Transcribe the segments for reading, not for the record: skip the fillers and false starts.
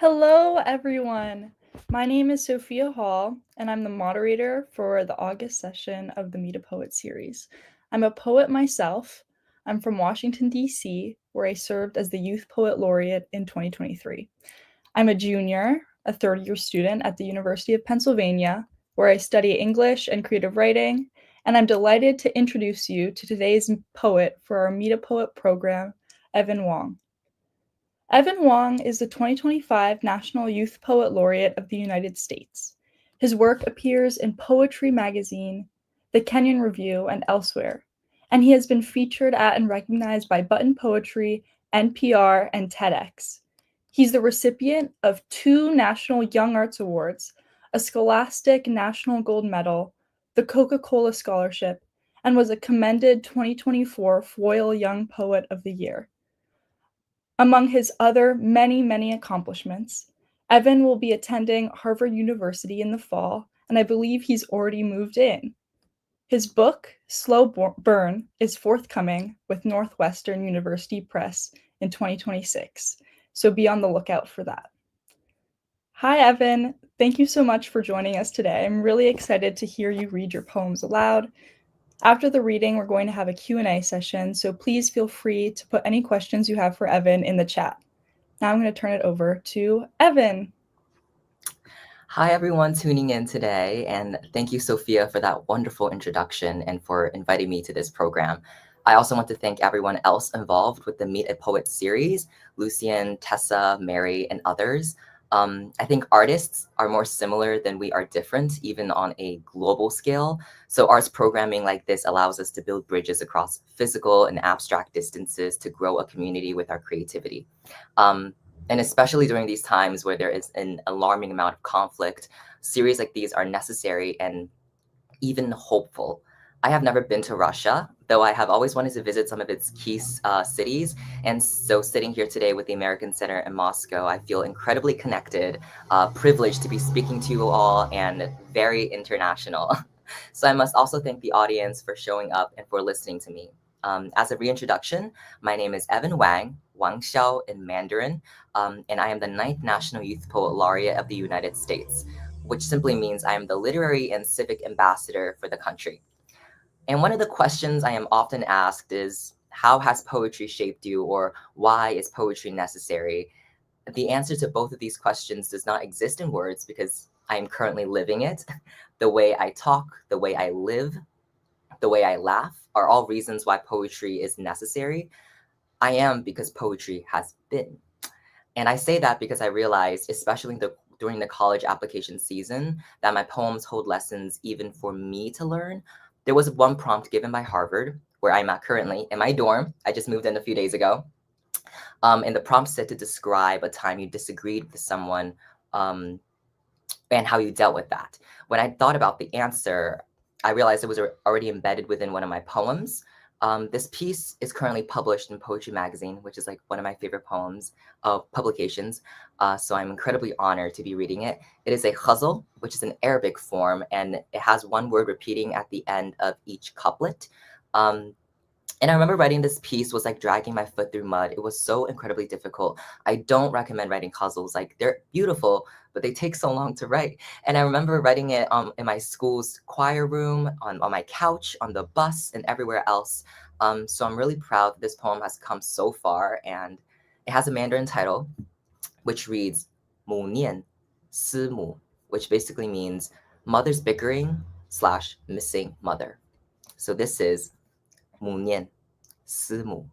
Hello, everyone. My name is Sophia Hall, and I'm the moderator for the August session of the Meet a Poet series. I'm a poet myself. I'm from Washington, D.C., where I served as the Youth Poet Laureate in 2023. I'm a junior, a third-year student at the University of Pennsylvania, where I study English and creative writing, and I'm delighted to introduce you to today's poet for our Meet a Poet program, Evan Wang. Evan Wang is the 2025 National Youth Poet Laureate of the United States. His work appears in Poetry Magazine, the Kenyon Review, and elsewhere, and he has been featured at and recognized by Button Poetry, NPR, and TEDx. He's the recipient of 2 National YoungArts Awards, a Scholastic National Gold Medal, the Coca-Cola Scholarship, and was a commended 2024 Foyle Young Poet of the Year. Among his other many accomplishments, Evan will be attending Harvard University in the fall, and I believe he's already moved in. His book, Slow Burn, is forthcoming with Northwestern University Press in 2026, so be on the lookout for that. Hi, Evan. Thank you so much for joining us today. I'm really excited to hear you read your poems aloud. After the reading, we're going to have a Q&A session, so please feel free to put any questions you have for Evan in the chat. Now I'm going to turn it over to Evan. Hi, everyone tuning in today, and thank you, Sophia, for that wonderful introduction and for inviting me to this program. I also want to thank everyone else involved with the Meet a Poet series, Lucian, Tessa, Mary, and others. I think artists are more similar than we are different, even on a global scale. So arts programming like this allows us to build bridges across physical and abstract distances to grow a community with our creativity. And especially during these times where there is an alarming amount of conflict, series like these are necessary and even hopeful. I have never been to Russia, though I have always wanted to visit some of its key cities. And so sitting here today with the American Center in Moscow, I feel incredibly connected, privileged to be speaking to you all, and very international. So I must also thank the audience for showing up and for listening to me. As a reintroduction, my name is Evan Wang, Wang Xiao in Mandarin, and I am the 9th National Youth Poet Laureate of the United States, which simply means I am the literary and civic ambassador for the country. And one of the questions I am often asked is, how has poetry shaped you, or why is poetry necessary? The answer to both of these questions does not exist in words because I am currently living it. The way I talk, the way I live, the way I laugh are all reasons why poetry is necessary. I am because poetry has been. And I say that because I realized, especially during the college application season, that my poems hold lessons even for me to learn. There was one prompt given by Harvard, where I'm at currently, in my dorm. I just moved in a few days ago. And the prompt said to describe a time you disagreed with someone and how you dealt with that. When I thought about the answer, I realized it was already embedded within one of my poems. This piece is currently published in Poetry Magazine, which is like one of my favorite publications. So I'm incredibly honored to be reading it. It is a ghazal, which is an Arabic form, and it has one word repeating at the end of each couplet. And I remember writing this piece was like dragging my foot through mud. It was so incredibly difficult. I don't recommend writing ghazals. Like, they're beautiful, but they take so long to write. And I remember writing it in my school's choir room, on my couch, on the bus, and everywhere else. So I'm really proud that this poem has come so far, and it has a Mandarin title, which reads "Mu Nian Si Mu," which basically means mother's bickering / missing mother. So this is "Mu Nian Si Mu."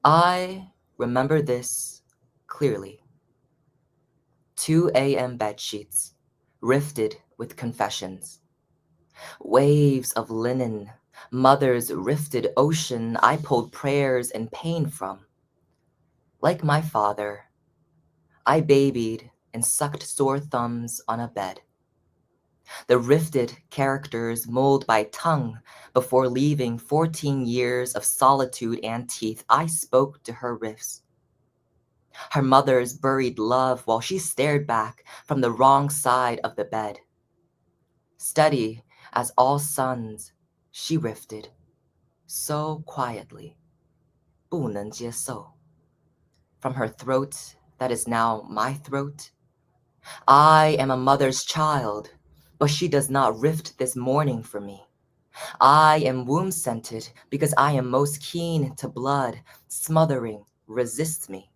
I remember this clearly. 2 a.m. bedsheets, rifted with confessions. Waves of linen, mother's rifted ocean I pulled prayers and pain from. Like my father, I babied and sucked sore thumbs on a bed. The rifted characters mulled by tongue before leaving 14 years of solitude and teeth, I spoke to her riffs. Her mother's buried love while she stared back from the wrong side of the bed. Steady as all suns, she rifted, so quietly, 不能接受. from her throat that is now my throat. I am a mother's child, but she does not rift this morning for me. I am womb-scented because I am most keen to blood, smothering, resists me.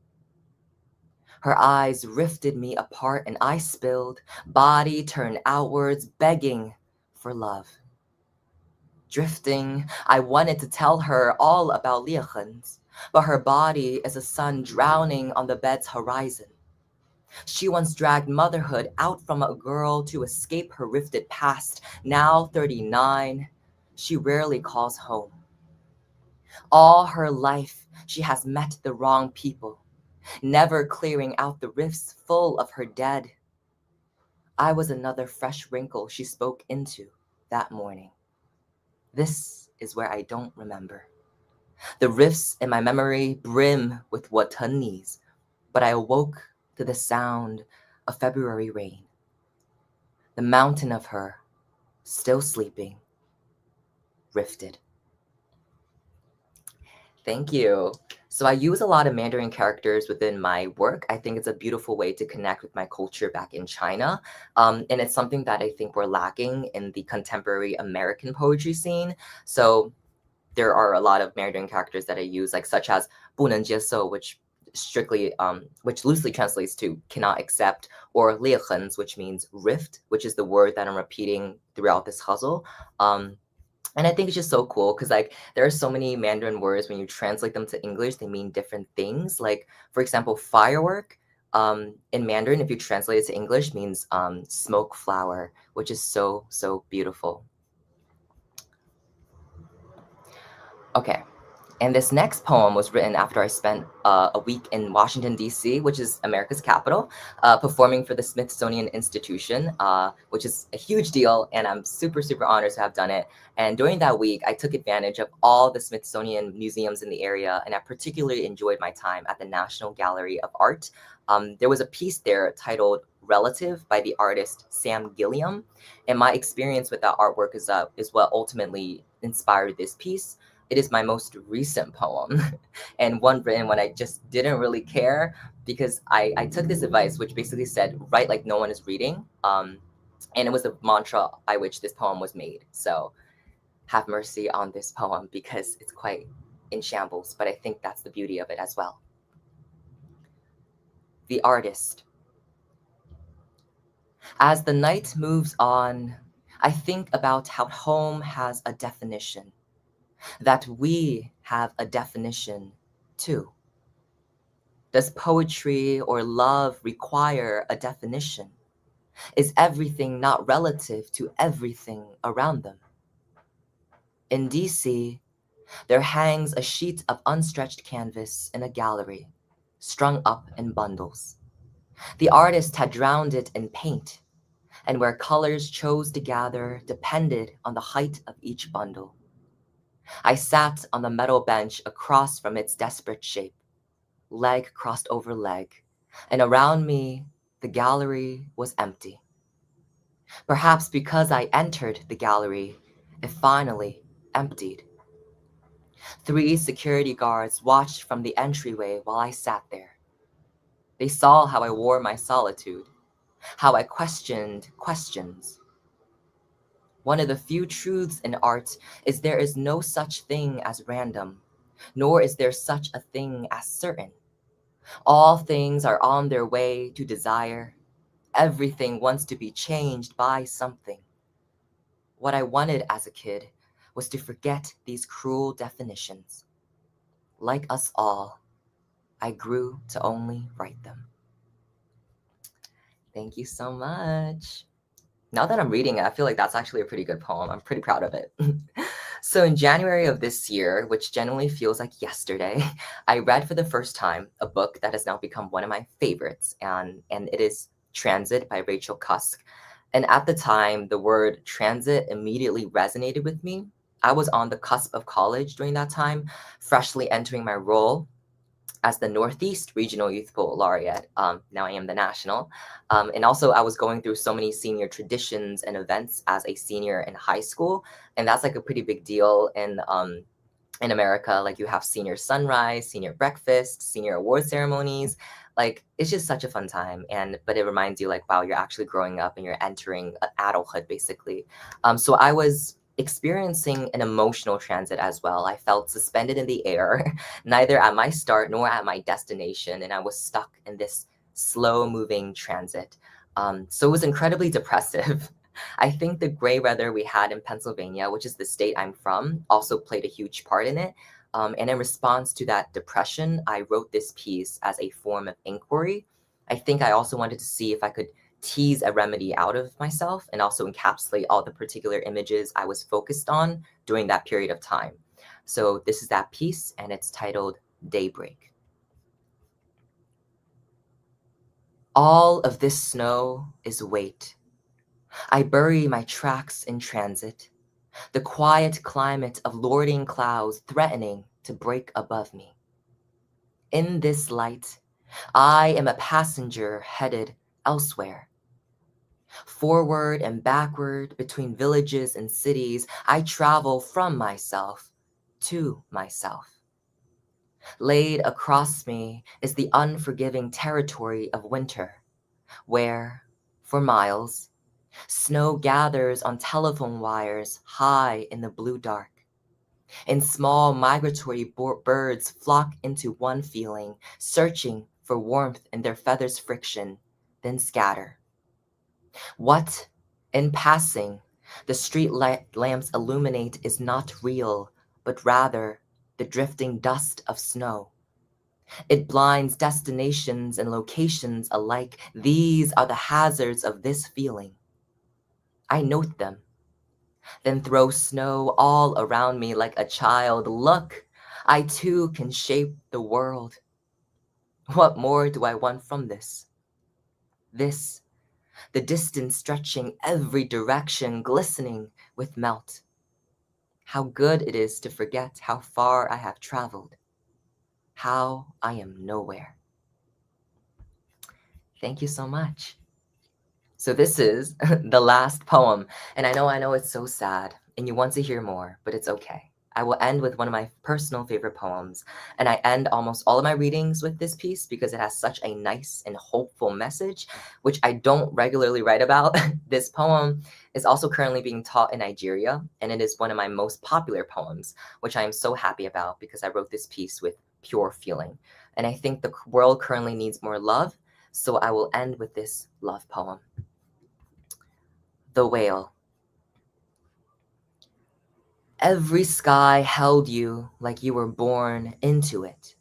Her eyes rifted me apart and I spilled, body turned outwards, begging for love. Drifting, I wanted to tell her all about Liechens, but her body is a sun drowning on the bed's horizon. She once dragged motherhood out from a girl to escape her rifted past. Now 39, she rarely calls home. All her life, she has met the wrong people, never clearing out the rifts full of her dead. I was another fresh wrinkle she spoke into that morning. This is where I don't remember. The rifts in my memory brim with Watanese, but I awoke to the sound of February rain. The mountain of her, still sleeping, rifted. Thank you. So I use a lot of Mandarin characters within my work. I think it's a beautiful way to connect with my culture back in China. And it's something that I think we're lacking in the contemporary American poetry scene. So there are a lot of Mandarin characters that I use, like such as 不能接受, which loosely translates to cannot accept, or 裂痕, which means rift, which is the word that I'm repeating throughout this hustle. And I think it's just so cool because like there are so many Mandarin words, when you translate them to English, they mean different things. Like, for example, firework in Mandarin, if you translate it to English, means smoke flower, which is so, so beautiful. Okay. And this next poem was written after I spent a week in Washington, D.C., which is America's capital, performing for the Smithsonian Institution, which is a huge deal. And I'm super, super honored to have done it. And during that week, I took advantage of all the Smithsonian museums in the area. And I particularly enjoyed my time at the National Gallery of Art. There was a piece there titled Relative by the artist Sam Gilliam. And my experience with that artwork is what ultimately inspired this piece. It is my most recent poem and one written when I just didn't really care, because I took this advice, which basically said, write like no one is reading. And it was the mantra by which this poem was made. So have mercy on this poem because it's quite in shambles, but I think that's the beauty of it as well. The Artist. As the night moves on, I think about how home has a definition, that we have a definition too. Does poetry or love require a definition? Is everything not relative to everything around them? In DC, there hangs a sheet of unstretched canvas in a gallery, strung up in bundles. The artist had drowned it in paint, and where colors chose to gather depended on the height of each bundle. I sat on the metal bench across from its desperate shape, leg crossed over leg, and around me, the gallery was empty. Perhaps because I entered the gallery, it finally emptied. 3 security guards watched from the entryway while I sat there. They saw how I wore my solitude, how I questioned questions. One of the few truths in art is there is no such thing as random, nor is there such a thing as certain. All things are on their way to desire. Everything wants to be changed by something. What I wanted as a kid was to forget these cruel definitions. Like us all, I grew to only write them. Thank you so much. Now that I'm reading it, I feel like that's actually a pretty good poem. I'm pretty proud of it. So in January of this year, which genuinely feels like yesterday, I read for the first time a book that has now become one of my favorites, and it is Transit by Rachel Cusk. And at the time, the word transit immediately resonated with me. I was on the cusp of college during that time, freshly entering my role as the Northeast Regional Youth Poet Laureate. Now I am the national. And also I was going through so many senior traditions and events as a senior in high school. And that's like a pretty big deal in in America, like you have senior sunrise, senior breakfast, senior award ceremonies. Like it's just such a fun time. But it reminds you like, wow, you're actually growing up and you're entering adulthood basically. So I was experiencing an emotional transit as well. I felt suspended in the air, neither at my start nor at my destination. And I was stuck in this slow moving transit. So it was incredibly depressive. I think the gray weather we had in Pennsylvania, which is the state I'm from, also played a huge part in it. And in response to that depression, I wrote this piece as a form of inquiry. I think I also wanted to see if I could tease a remedy out of myself and also encapsulate all the particular images I was focused on during that period of time. So this is that piece, and it's titled Daybreak. All of this snow is weight. I bury my tracks in transit, the quiet climate of lording clouds threatening to break above me. In this light, I am a passenger headed elsewhere. Forward and backward between villages and cities, I travel from myself to myself. Laid across me is the unforgiving territory of winter, where, for miles, snow gathers on telephone wires high in the blue dark. And small migratory birds flock into one feeling, searching for warmth in their feathers' friction, then scatter. What, in passing, the street lamps illuminate is not real, but rather the drifting dust of snow. It blinds destinations and locations alike. These are the hazards of this feeling. I note them, then throw snow all around me like a child. Look, I too can shape the world. What more do I want from this? This, the distance stretching every direction, glistening with melt. How good it is to forget how far I have traveled, how I am nowhere. Thank you so much. So this is the last poem, and I know it's so sad, and you want to hear more, but it's okay. I will end with one of my personal favorite poems, and I end almost all of my readings with this piece because it has such a nice and hopeful message, which I don't regularly write about. This poem is also currently being taught in Nigeria, and it is one of my most popular poems, which I am so happy about because I wrote this piece with pure feeling. And I think the world currently needs more love, so I will end with this love poem. The Whale. Every sky held you like you were born into it.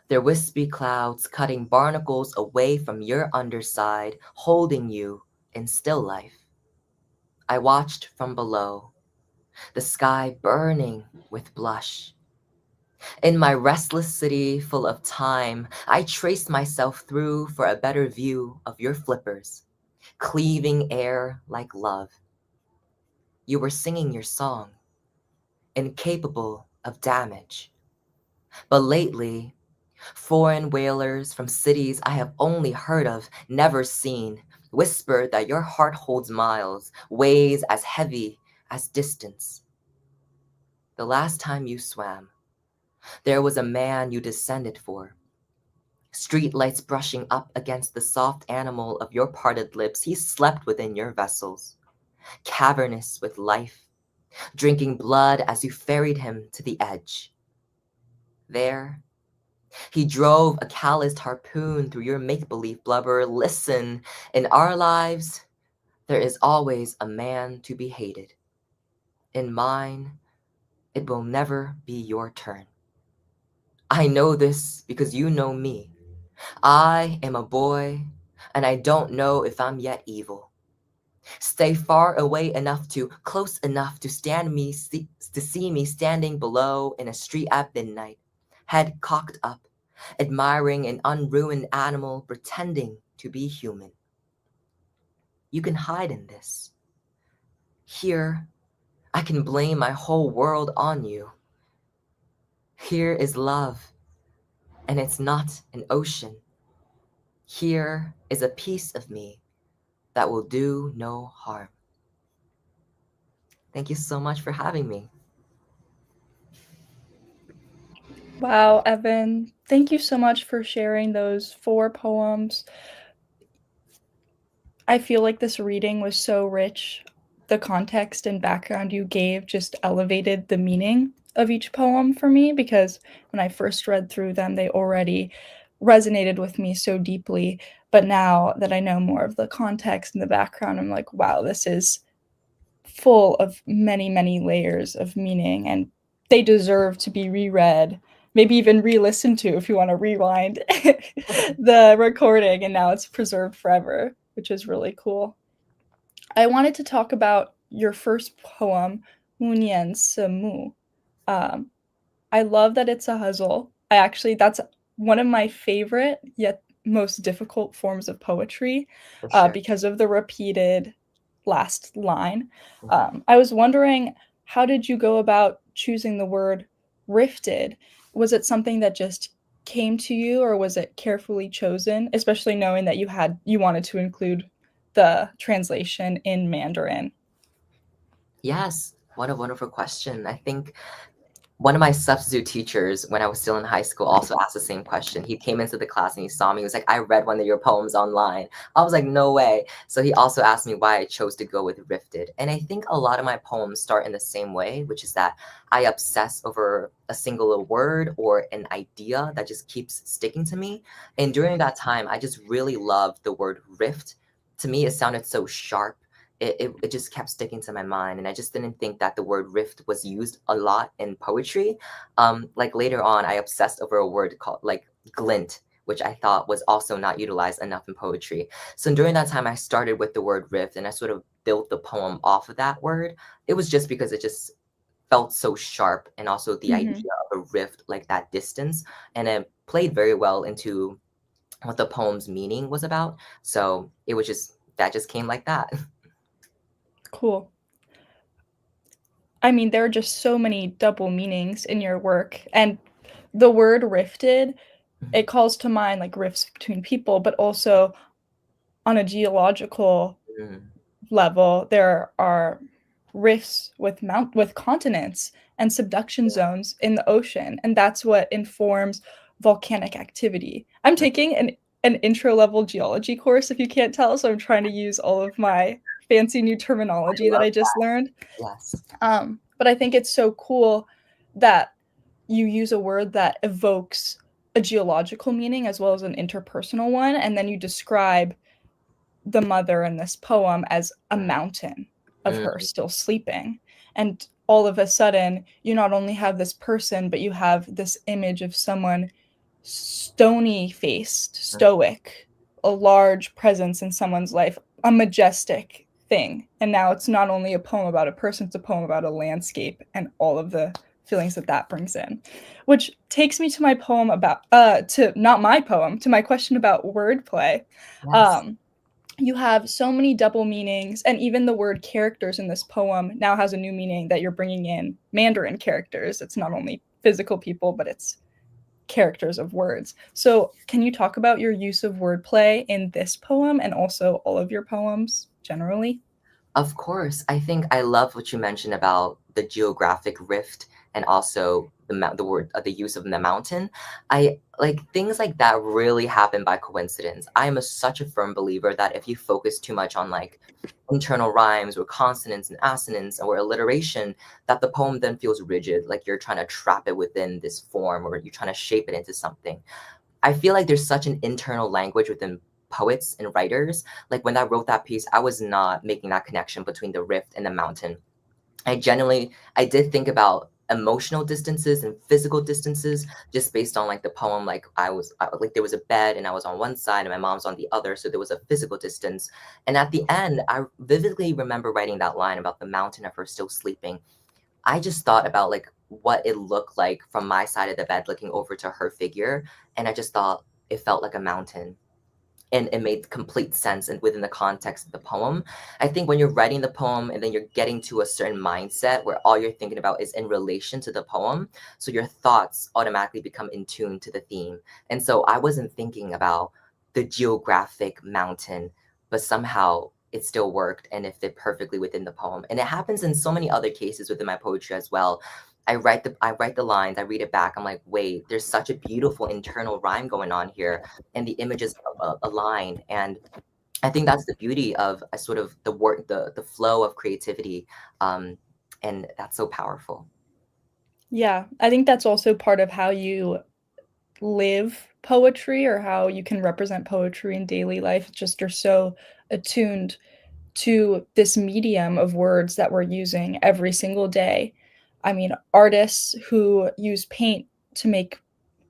Their wispy clouds cutting barnacles away from your underside, holding you in still life. I watched from below, the sky burning with blush. In my restless city full of time, I traced myself through for a better view of your flippers, cleaving air like love. You were singing your song, incapable of damage. But lately, foreign wailers from cities I have only heard of, never seen, whisper that your heart holds miles, weighs as heavy as distance. The last time you swam, there was a man you descended for. Streetlights brushing up against the soft animal of your parted lips, he slept within your vessels, cavernous with life, drinking blood as you ferried him to the edge. There, he drove a calloused harpoon through your make-believe blubber. Listen, in our lives, there is always a man to be hated. In mine, it will never be your turn. I know this because you know me. I am a boy, and I don't know if I'm yet evil. Stay far away enough to, close enough to to see me standing below in a street at midnight, head cocked up, admiring an unruined animal pretending to be human. You can hide in this. Here, I can blame my whole world on you. Here is love, and it's not an ocean. Here is a piece of me that will do no harm. Thank you so much for having me. Wow, Evan, thank you so much for sharing those 4 poems. I feel like this reading was so rich. The context and background you gave just elevated the meaning of each poem for me, because when I first read through them, they already resonated with me so deeply. But now that I know more of the context and the background, I'm like, wow, this is full of many, many layers of meaning, and they deserve to be reread, maybe even re-listened to if you want to rewind the recording, and now it's preserved forever, which is really cool. I wanted to talk about your first poem, Munyen Semu. Um, I love that it's a huzzle. That's one of my favorite yet most difficult forms of poetry, For sure. because of the repeated last line. Mhm. I was wondering, how did you go about choosing the word rifted? Was it something that just came to you, or was it carefully chosen, especially knowing that you wanted to include the translation in Mandarin? Yes, what a wonderful question. I think one of my substitute teachers when I was still in high school also asked the same question. He came into the class and he saw me. He was like, I read one of your poems online. I was like, no way. So he also asked me why I chose to go with Rifted. And I think a lot of my poems start in the same way, which is that I obsess over a single word or an idea that just keeps sticking to me. And during that time, I just really loved the word rift. To me, it sounded so sharp. It just kept sticking to my mind, and I just didn't think that the word rift was used a lot in poetry. Like later on, I obsessed over a word called like glint, which I thought was also not utilized enough in poetry. So during that time, I started with the word rift, and I sort of built the poem off of that word. It was just because it just felt so sharp, and also the Mm-hmm. idea of a rift, like that distance, and it played very well into what the poem's meaning was about. So it was just that just came like that. Cool. I mean, there are just so many double meanings in your work, and the word rifted, it calls to mind like rifts between people, but also on a geological Mhm. level, there are rifts with continents and subduction zones in the ocean, and that's what informs volcanic activity. I'm taking an intro level geology course, if you can't tell, so I'm trying to use all of my fancy new I terminology that love I just learned. Yes. But I think it's so cool that you use a word that evokes a geological meaning as well as an interpersonal one, and then you describe the mother in this poem as a mountain of her Mm, still sleeping. And all of a sudden, you not only have this person, but you have this image of someone stony faced, mm, stoic, a large presence in someone's life, a majestic thing. And now it's not only a poem about a person, it's a poem about a landscape and all of the feelings that that brings in. Which takes me to my poem about, to not my poem, to my question about wordplay. yes. Um, you have so many double meanings, and even the word characters in this poem now has a new meaning that you're bringing in Mandarin characters. It's not only physical people, but it's characters of words. So, can you talk about your use of wordplay in this poem and also all of your poems generally? Of course. I think I love what you mentioned about the geographic rift and also the word the use of the mountain. I like things like that really happen by coincidence. I am such a firm believer that if you focus too much on like internal rhymes or consonants and assonants or alliteration, that the poem then feels rigid, like you're trying to trap it within this form or you're trying to shape it into something. I feel like there's such an internal language within poets and writers. Like when I wrote that piece, I was not making that connection between the rift and the mountain. I did think about emotional distances and physical distances just based on like the poem. Like like there was a bed and I was on one side and my mom's on the other. So there was a physical distance. And at the end, I vividly remember writing that line about the mountain of her still sleeping. I just thought about like what it looked like from my side of the bed looking over to her figure, and I just thought it felt like a mountain. And it made complete sense and within the context of the poem. I think when you're writing the poem and then you're getting to a certain mindset where all you're thinking about is in relation to the poem, so your thoughts automatically become in tune to the theme. And so I wasn't thinking about the geographic mountain, but somehow it still worked and it fit perfectly within the poem. And it happens in so many other cases within my poetry as well. I write the lines, I read it back. I'm like, wait, there's such a beautiful internal rhyme going on here, and the images align. And I think that's the beauty of a sort of the work, the flow of creativity, and that's so powerful. Yeah, I think that's also part of how you live poetry or how you can represent poetry in daily life. It's just you're so attuned to this medium of words that we're using every single day. I mean, artists who use paint to make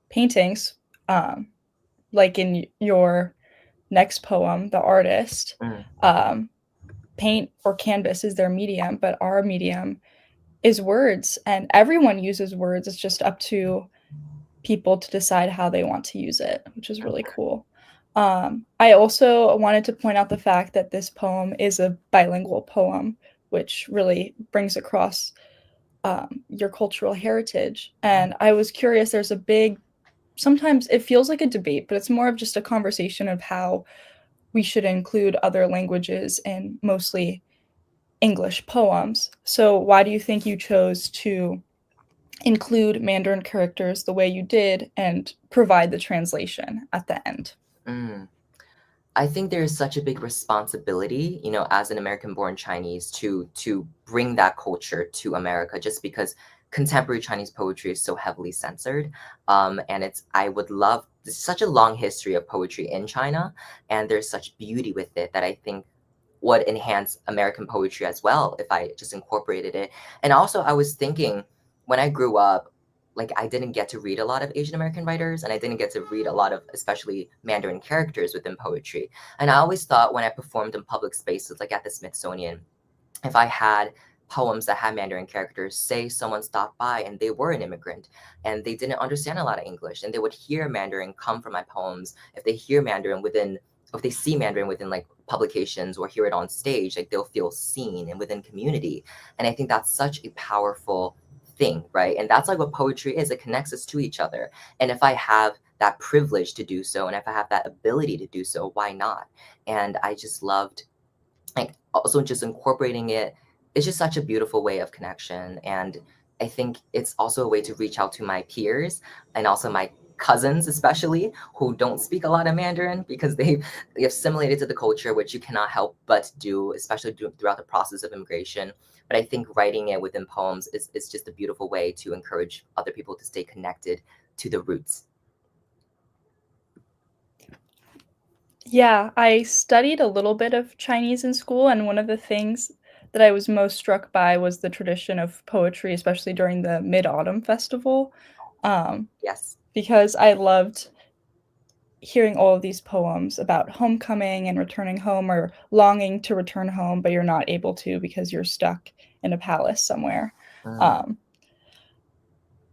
paintings, like in your next poem, The Artist, Mm, um, paint or canvas is their medium, but our medium is words, and everyone uses words. It's just up to people to decide how they want to use it, which is really cool. I also wanted to point out the fact that this poem is a bilingual poem, which really brings across your cultural heritage. And I was curious, there's a big, sometimes it feels like a debate, but it's more of just a conversation of how we should include other languages in mostly English poems. So, why do you think you chose to include Mandarin characters the way you did and provide the translation at the end? mm. I think there is such a big responsibility, as an American-born Chinese to bring that culture to America, just because contemporary Chinese poetry is so heavily censored. And I would love, there's such a long history of poetry in China, and there's such beauty with it that I think would enhance American poetry as well if I just incorporated it. And also, I was thinking when I grew up, like I didn't get to read a lot of Asian American writers, and I didn't get to read a lot of especially Mandarin characters within poetry. And I always thought when I performed in public spaces, like at the Smithsonian, if I had poems that had Mandarin characters, say someone stopped by and they were an immigrant and they didn't understand a lot of English, and they would hear Mandarin come from my poems. If they see Mandarin within like publications or hear it on stage, like they'll feel seen and within community. And I think that's such a powerful thing, right? And that's like what poetry is. It connects us to each other. And if I have that privilege to do so, and if I have that ability to do so, why not? And I just loved, like, also just incorporating it. It's just such a beautiful way of connection. And I think it's also a way to reach out to my peers and also my cousins, especially, who don't speak a lot of Mandarin, because they assimilated to the culture, which you cannot help but do, especially throughout the process of immigration. But I think writing it within poems is just a beautiful way to encourage other people to stay connected to the roots. Yeah, I studied a little bit of Chinese in school, and one of the things that I was most struck by was the tradition of poetry, especially during the Mid-Autumn Festival, um, Yes. because I loved hearing all of these poems about homecoming and returning home or longing to return home, but you're not able to because you're stuck in a palace somewhere. Mm, Um,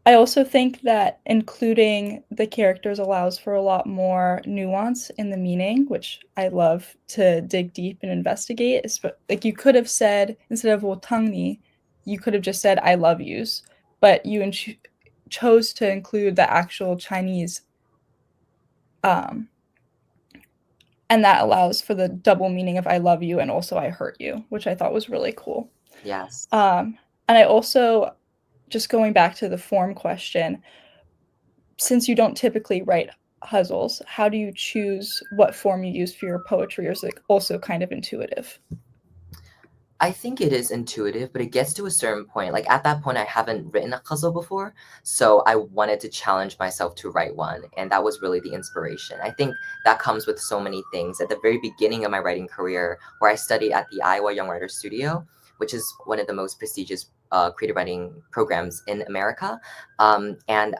I also think that including the characters allows for a lot more nuance in the meaning, which I love to dig deep and investigate. Like you could have said, instead of 我疼你, you could have just said I love yous, but you chose to include the actual Chinese, um, and that allows for the double meaning of I love you and also I hurt you, which I thought was really cool. yes. And I also, just going back to the form question, since you don't typically write puzzles, how do you choose what form you use for your poetry, or is it also kind of intuitive? I think it is intuitive, but it gets to a certain point. Like at that point, I haven't written a puzzle before, so I wanted to challenge myself to write one, and that was really the inspiration. I think that comes with so many things. At the very beginning of my writing career, where I studied at the Iowa Young Writers Studio, which is one of the most prestigious creative writing programs in America, and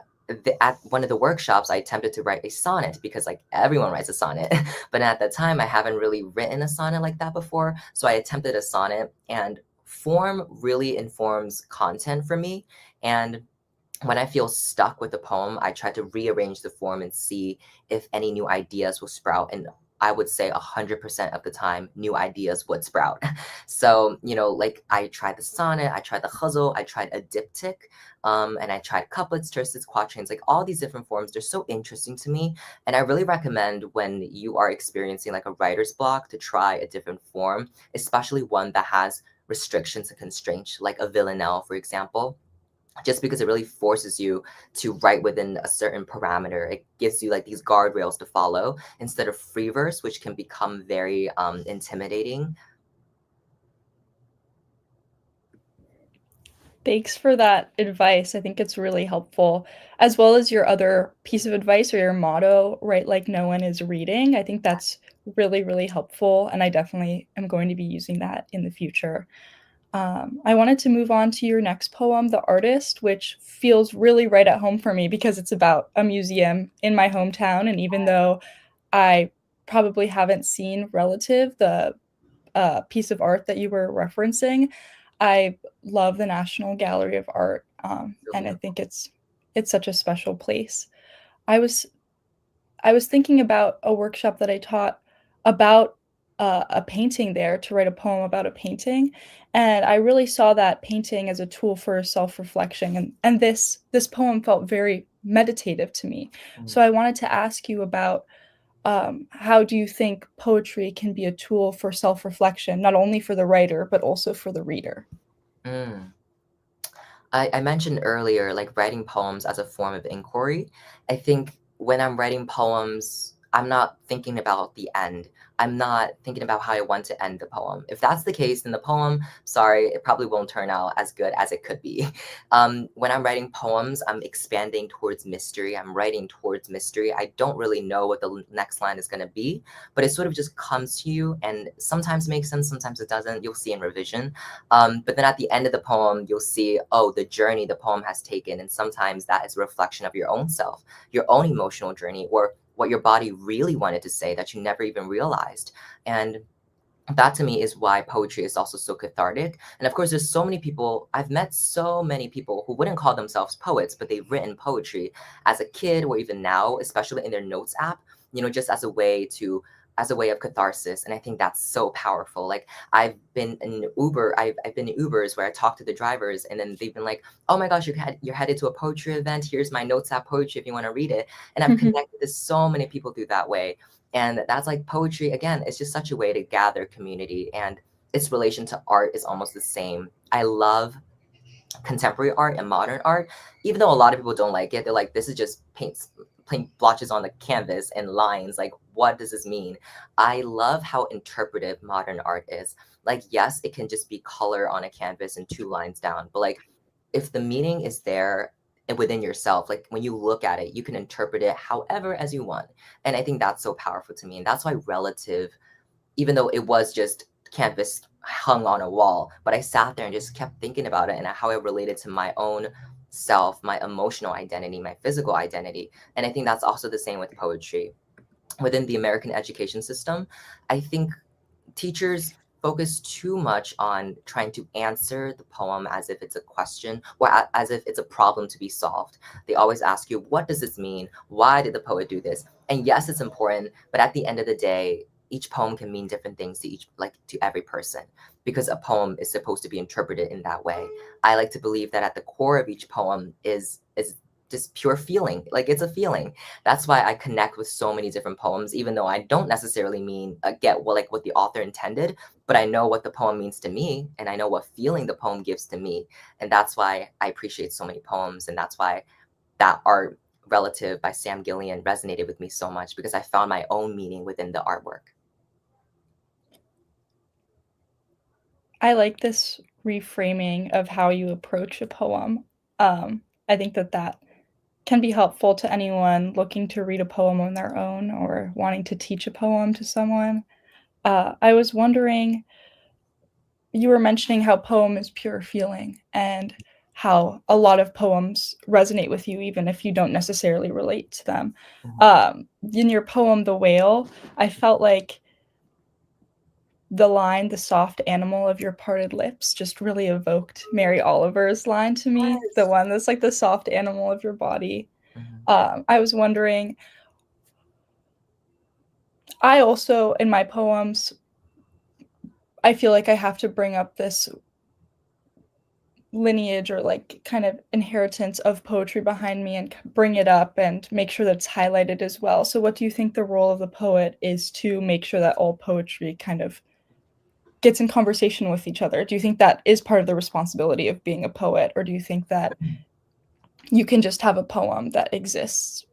at one of the workshops, I attempted to write a sonnet because like everyone writes a sonnet. But at that time, I haven't really written a sonnet like that before. So I attempted a sonnet, and form really informs content for me. And when I feel stuck with a poem, I try to rearrange the form and see if any new ideas will sprout. And I would say 100% of the time, new ideas would sprout. So, like I tried the sonnet, I tried the ghazal, I tried a diptych, and I tried couplets, tercets, quatrains, like all these different forms. They're so interesting to me. And I really recommend when you are experiencing like a writer's block to try a different form, especially one that has restrictions and constraints, like a villanelle, for example. just because it really forces you to write within a certain parameter. It gives you like these guardrails to follow instead of free verse, which can become very intimidating. Thanks for that advice. I think it's really helpful, as well as your other piece of advice or your motto, "Write like no one is reading." I think that's really, really helpful, and I definitely am going to be using that in the future. I wanted to move on to your next poem, "The Artist," which feels really right at home for me because it's about a museum in my hometown, and even though I probably haven't seen Relative, the piece of art that you were referencing, I love the National Gallery of Art, So and I beautiful. think it's such a special place. I was I was thinking about a workshop that I taught about a painting there to write a poem about a painting, and I really saw that painting as a tool for self-reflection, and this poem felt very meditative to me. So Mm. I wanted to ask you about how do you think poetry can be a tool for self-reflection, not only for the writer, but also for the reader? Mm. I mentioned earlier, like writing poems as a form of inquiry. I think when I'm writing poems, I'm not thinking about the end. I'm not thinking about how I want to end the poem. If that's the case, then the poem, sorry, it probably won't turn out as good as it could be. When I'm writing poems, I'm expanding towards mystery. I'm writing towards mystery. I don't really know what the next line is going to be, but it sort of just comes to you, and sometimes it makes sense, sometimes it doesn't. You'll see in revision. But then at the end of the poem, you'll see, oh, the journey the poem has taken. And sometimes that is a reflection of your own self, your own emotional journey, or what your body really wanted to say that you never even realized. And that to me is why poetry is also so cathartic. And of course, there's so many people, I've met so many people who wouldn't call themselves poets, but they've written poetry as a kid or even now, especially in their notes app, just as a way of catharsis. And I think that's so powerful. Like I've been in Ubers where I talk to the drivers and then they've been like, oh my gosh, you're headed to a poetry event. Here's my notes app poetry if you want to read it. And I've connected to so many people through that way. And that's like poetry, again, it's just such a way to gather community, and its relation to art is almost the same. I love contemporary art and modern art, even though a lot of people don't like it. They're like, this is just paint blotches on the canvas and lines. Like, what does this mean? I love how interpretive modern art is. Like, yes, it can just be color on a canvas and two lines down, but like, if the meaning is there within yourself, like when you look at it, you can interpret it however as you want. And I think that's so powerful to me. And that's why Relative, even though it was just canvas hung on a wall, but I sat there and just kept thinking about it and how it related to my own self, my emotional identity, my physical identity. And I think that's also the same with poetry. Within the American education system, I think teachers focus too much on trying to answer the poem as if it's a question or as if it's a problem to be solved. They always ask you, what does this mean? Why did the poet do this? And yes, it's important, but at the end of the day, each poem can mean different things to every person, because a poem is supposed to be interpreted in that way. I like to believe that at the core of each poem is just pure feeling. Like, it's a feeling. That's why I connect with so many different poems, even though I don't necessarily mean get what the author intended, but I know what the poem means to me, and I know what feeling the poem gives to me. And that's why I appreciate so many poems, and that's why that art, Relative by Sam Gillian, resonated with me so much, because I found my own meaning within the artwork. I like this reframing of how you approach a poem. I think that that can be helpful to anyone looking to read a poem on their own or wanting to teach a poem to someone. I was wondering, you were mentioning how poem is pure feeling and how a lot of poems resonate with you even if you don't necessarily relate to them. Mhm. In your poem, The Whale, I felt like the line, "The soft animal of your parted lips," just really evoked Mary Oliver's line to me, the Yes. one that's like, "The soft animal of your body." Mhm. I was wondering, I also, in my poems, I feel like I have to bring up this lineage or like kind of inheritance of poetry behind me and bring it up and make sure that's highlighted as well. So, what do you think the role of the poet is to make sure that all poetry kind of gets in conversation with each other? Do you think that is part of the responsibility of being a poet, or do you think that you can just have a poem that exists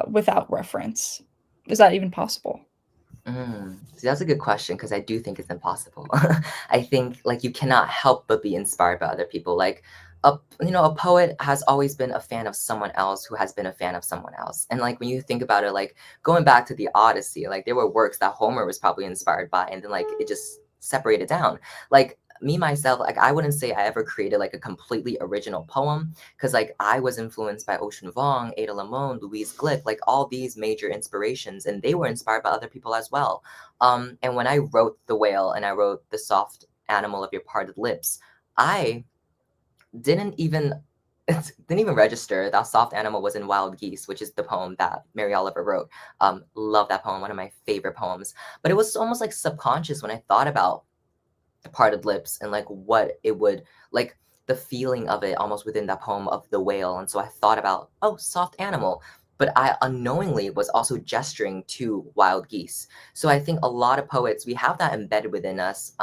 without reference. Is that even possible? See, that's a good question because I do think it's impossible. I think like you cannot help but be inspired by other people. Like a poet has always been a fan of someone else who has been a fan of someone else. And like when you think about it, like going back to the Odyssey, like there were works that Homer was probably inspired by, and then like it just separated down. Like me myself, like I wouldn't say I ever created like a completely original poem because like I was influenced by Ocean Vuong, Ada Limon, Louise Glick, like all these major inspirations, and they were inspired by other people as well. And when I wrote The Whale and I wrote The Soft Animal of Your Parted Lips, I didn't even didn't even register that soft animal was in Wild Geese, which is the poem that Mary Oliver wrote. Love that poem, one of my favorite poems. But it was almost like subconscious when I thought about Parted Lips and like what it would like the feeling of it almost within that poem of the whale. And so I thought about, oh, soft animal. But I unknowingly was also gesturing to wild geese. So I think a lot of poets, we have that embedded within us.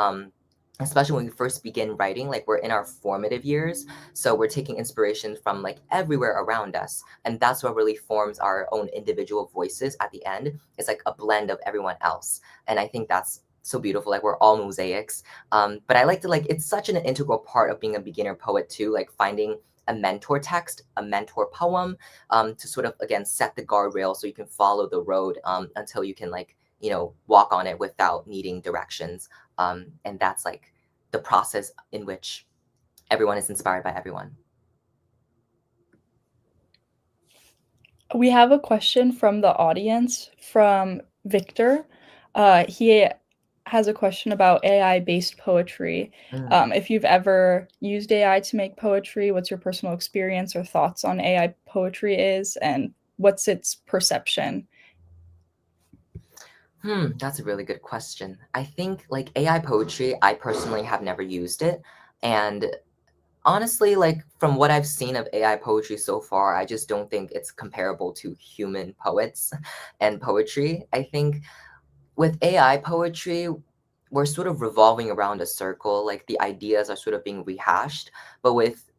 Especially when we first begin writing, like we're in our formative years. So we're taking inspiration from like everywhere around us. And that's what really forms our own individual voices at the end. It's like a blend of everyone else. And I think that's so beautiful. Like we're all mosaics. But I like to like, it's such an integral part of being a beginner poet too, like finding a mentor text, a mentor poem, to sort of, again, set the guardrail so you can follow the road until you can like, walk on it without needing directions. And that's like the process in which everyone is inspired by everyone. We have a question from the audience from Victor. He has a question about AI-based poetry. If you've ever used AI to make poetry, what's your personal experience or thoughts on AI poetry is, and what's its perception? That's a really good question. I think like AI poetry, I personally have never used it. And honestly, like from what I've seen of AI poetry so far, I just don't think it's comparable to human poets and poetry. I think with AI poetry, we're sort of revolving around a circle, like the ideas are sort of being rehashed. But with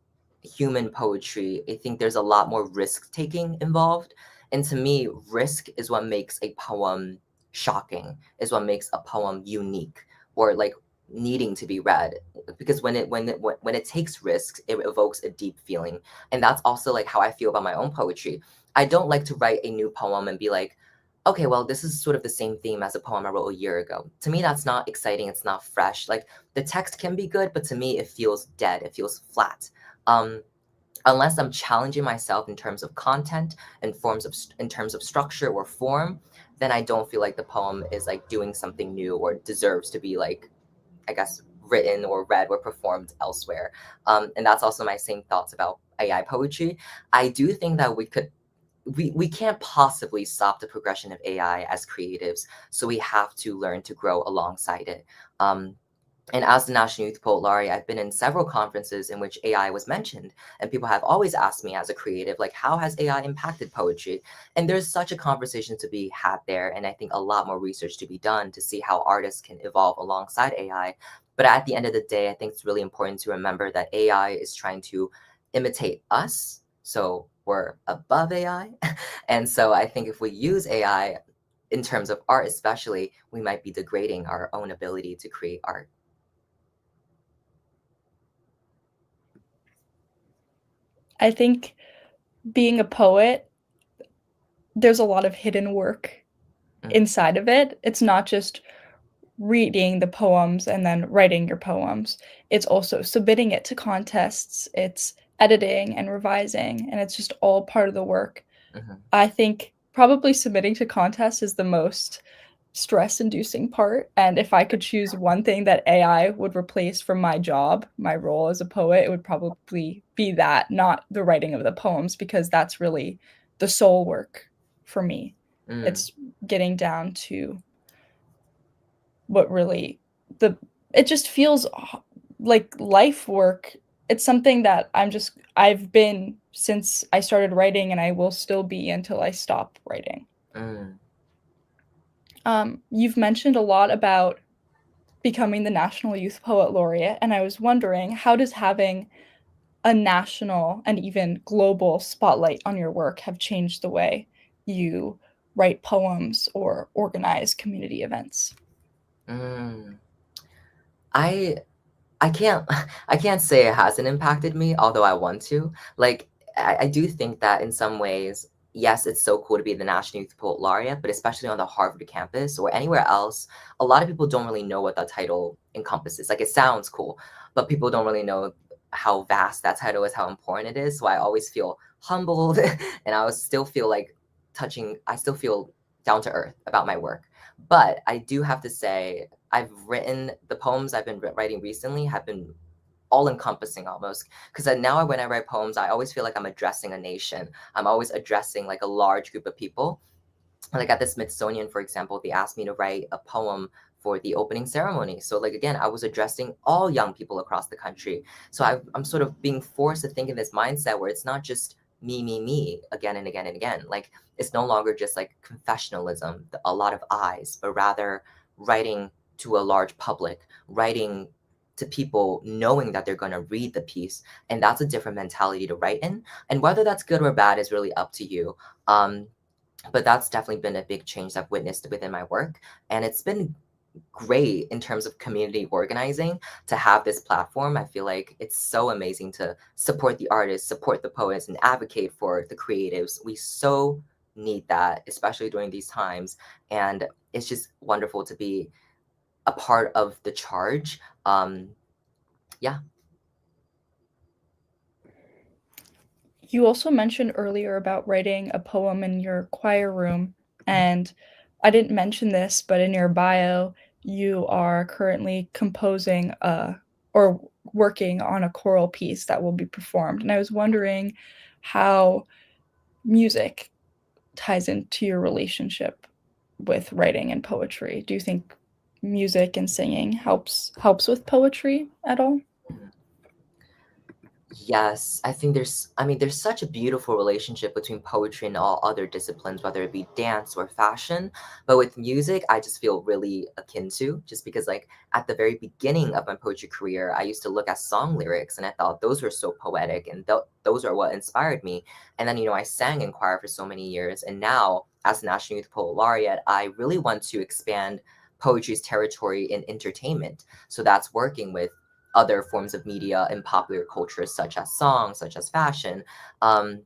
human poetry, I think there's a lot more risk taking involved. And to me, risk is what makes a poem shocking, is what makes a poem unique or like needing to be read. Because when it takes risks, it evokes a deep feeling. And that's also like how I feel about my own poetry. I don't like to write a new poem and be like, okay, well, this is sort of the same theme as a poem I wrote a year ago. To me, that's not exciting. It's not fresh. Like the text can be good, but to me, it feels dead. It feels flat. Um, unless I'm challenging myself in terms of content and in terms of structure or form, then I don't feel like the poem is like doing something new or deserves to be like, I guess, written or read or performed elsewhere. And that's also my same thoughts about AI poetry. I do think that we can't possibly stop the progression of AI as creatives, so we have to learn to grow alongside it. And as the National Youth Poet Laureate, I've been in several conferences in which AI was mentioned, and people have always asked me as a creative, like, how has AI impacted poetry? And there's such a conversation to be had there, and I think a lot more research to be done to see how artists can evolve alongside AI. But at the end of the day, I think it's really important to remember that AI is trying to imitate us, so we're above AI. And so I think if we use AI in terms of art especially, we might be degrading our own ability to create art. I think being a poet, there's a lot of hidden work inside of it. It's not just reading the poems and then writing your poems. It's also submitting it to contests, it's editing and revising, and it's just all part of the work. I think probably submitting to contests is the most stress-inducing part, and if I could choose one thing that AI would replace from my job, my role as a poet, it would probably be that, not the writing of the poems, because that's really the soul work for me. It's getting down to what really it just feels like life work. It's something that I've been since I started writing, and I will still be until I stop writing. You've mentioned a lot about becoming the National Youth Poet Laureate, and I was wondering, how does having a national and even global spotlight on your work have changed the way you write poems or organize community events? Mm. I I can't I can't say it hasn't impacted me, although I want to. Like, I do think that in some ways, yes, it's so cool to be the National Youth Poet Laureate, but especially on the Harvard campus or anywhere else, a lot of people don't really know what that title encompasses. Like, it sounds cool, but people don't really know how vast that title is, how important it is. So I always feel humbled, and I always still feel like I still feel down to earth about my work. But I do have to say, I've written the poems I've been writing recently have been all encompassing almost, because now when I write poems, I always feel like I'm addressing a nation. I'm always addressing like a large group of people. Like at the Smithsonian, for example, they asked me to write a poem for the opening ceremony. So like again, I was addressing all young people across the country. So I'm sort of being forced to think in this mindset where it's not just me again and again and again. Like it's no longer just like confessionalism, a lot of eyes, but rather writing to a large public, writing to people knowing that they're going to read the piece. And that's a different mentality to write in. And whether that's good or bad is really up to you. But that's definitely been a big change I've witnessed within my work. And it's been great in terms of community organizing to have this platform. I feel like it's so amazing to support the artists, support the poets, and advocate for the creatives. We so need that, especially during these times. And it's just wonderful to be a part of the charge. Yeah. You also mentioned earlier about writing a poem in your choir room, and I didn't mention this, but in your bio, you are currently composing or working on a choral piece that will be performed. And I was wondering how music ties into your relationship with writing and poetry. Do you think music and singing helps with poetry at all? Yes, I think there's such a beautiful relationship between poetry and all other disciplines, whether it be dance or fashion. But with music, I just feel really akin to, just because like at the very beginning of my poetry career, I used to look at song lyrics and I thought those were so poetic and those are what inspired me. And then, I sang in choir for so many years. And now, as National Youth Poet Laureate, I really want to expand poetry's territory in entertainment. So that's working with other forms of media and popular culture, such as songs, such as fashion. Um,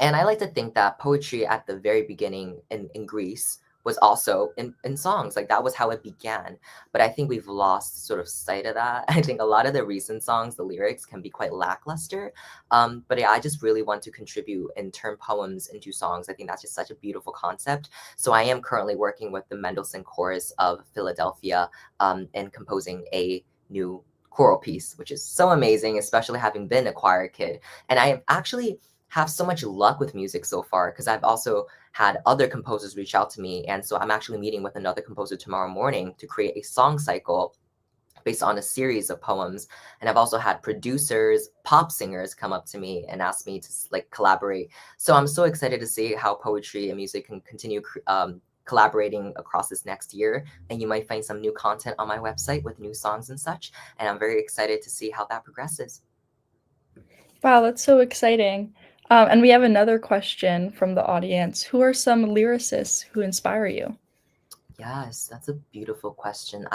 and I like to think that poetry at the very beginning in Greece was also in songs. Like that was how it began. But I think we've lost sort of sight of that. I think a lot of the recent songs, the lyrics can be quite lackluster. But yeah, I just really want to contribute and turn poems into songs. I think that's just such a beautiful concept. So I am currently working with the Mendelssohn Chorus of Philadelphia and composing a new choral piece, which is so amazing, especially having been a choir kid. And I actually have so much luck with music so far because I've also had other composers reach out to me. And so I'm actually meeting with another composer tomorrow morning to create a song cycle based on a series of poems. And I've also had producers, pop singers come up to me and ask me to like collaborate. So I'm so excited to see how poetry and music can continue collaborating across this next year. And you might find some new content on my website with new songs and such. And I'm very excited to see how that progresses. Wow, that's so exciting. And we have another question from the audience. Who are some lyricists who inspire you? Yes, that's a beautiful question.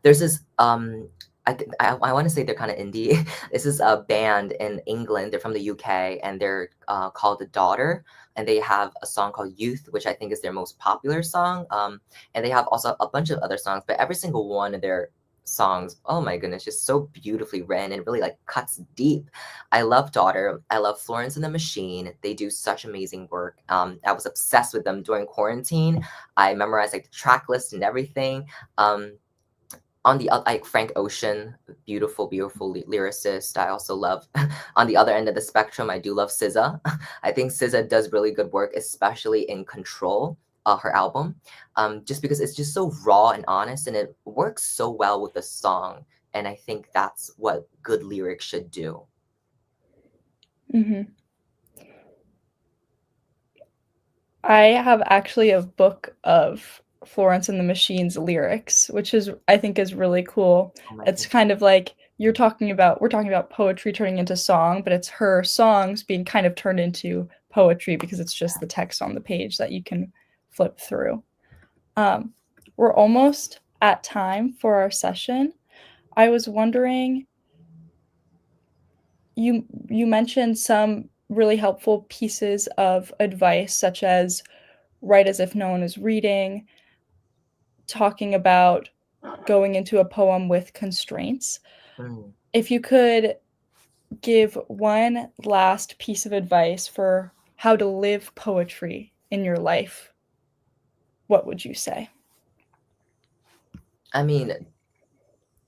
There's this I want to say they're kind of indie. This is a band in England. They're from the UK and they're called The Daughter, and they have a song called Youth, which I think is their most popular song. And they have also a bunch of other songs, but every single one of their songs, oh my goodness, just so beautifully written and really like cuts deep. I love Daughter. I love Florence and the Machine. They do such amazing work. I was obsessed with them during quarantine. I memorized like the track list and everything. On the like Frank Ocean, beautiful lyricist. I also love on the other end of the spectrum. I do love SZA. I think SZA does really good work, especially in Control, her album, just because it's just so raw and honest, and it works so well with the song. And I think that's what good lyrics should do. Mhm. I have actually a book of Florence and the Machine's lyrics, which is I think is really cool. Oh my It's goodness. kind of like we're talking about poetry turning into song, but it's her songs being kind of turned into poetry because it's just the text on the page that you can flip through. We're almost at time for our session. I was wondering, you mentioned some really helpful pieces of advice, such as write as if no one is reading, talking about going into a poem with constraints. Mm. If you could give one last piece of advice for how to live poetry in your life, what would you say? I mean,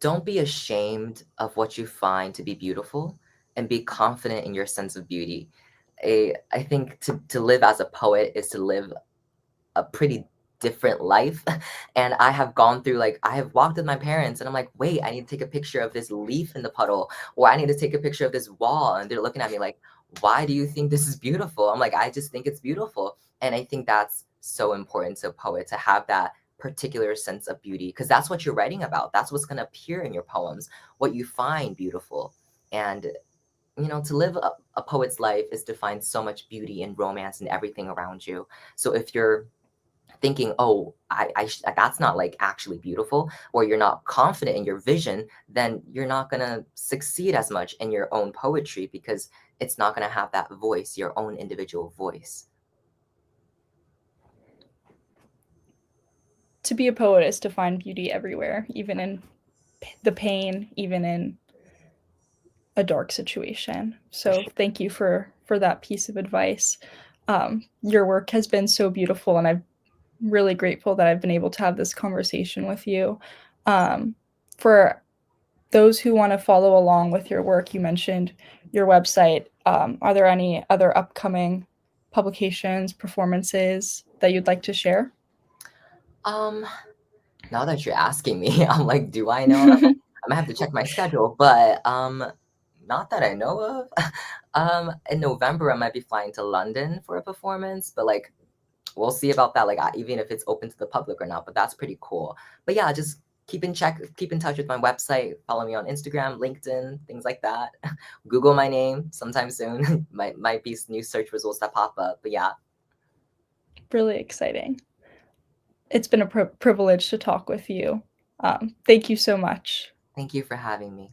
don't be ashamed of what you find to be beautiful and be confident in your sense of beauty. I think to live as a poet is to live a pretty different life. And I have gone through, like, I have walked with my parents and I'm like, wait, I need to take a picture of this leaf in the puddle, or I need to take a picture of this wall. And they're looking at me like, why do you think this is beautiful? I'm like, I just think it's beautiful. And I think that's so important to a poet, to have that particular sense of beauty, because that's what you're writing about. That's what's going to appear in your poems, what you find beautiful. And to live a poet's life is to find so much beauty and romance in everything around you. So if you're thinking, oh, that's not like actually beautiful, or you're not confident in your vision, then you're not going to succeed as much in your own poetry, because it's not going to have that voice, your own individual voice. To be a poet is to find beauty everywhere, even in the pain, even in a dark situation. So thank you for that piece of advice. Your work has been so beautiful, and I'm really grateful that I've been able to have this conversation with you. For those who want to follow along with your work, you mentioned your website. Are there any other upcoming publications, performances that you'd like to share? Now that you're asking me, I'm like, do I know? I'm gonna have to check my schedule, but not that I know of. In November, I might be flying to London for a performance, but like, we'll see about that. Like, even if it's open to the public or not, but that's pretty cool. But yeah, just keep in touch with my website. Follow me on Instagram, LinkedIn, things like that. Google my name sometime soon. might be new search results that pop up. But yeah. Really exciting. It's been a privilege to talk with you. Thank you so much. Thank you for having me.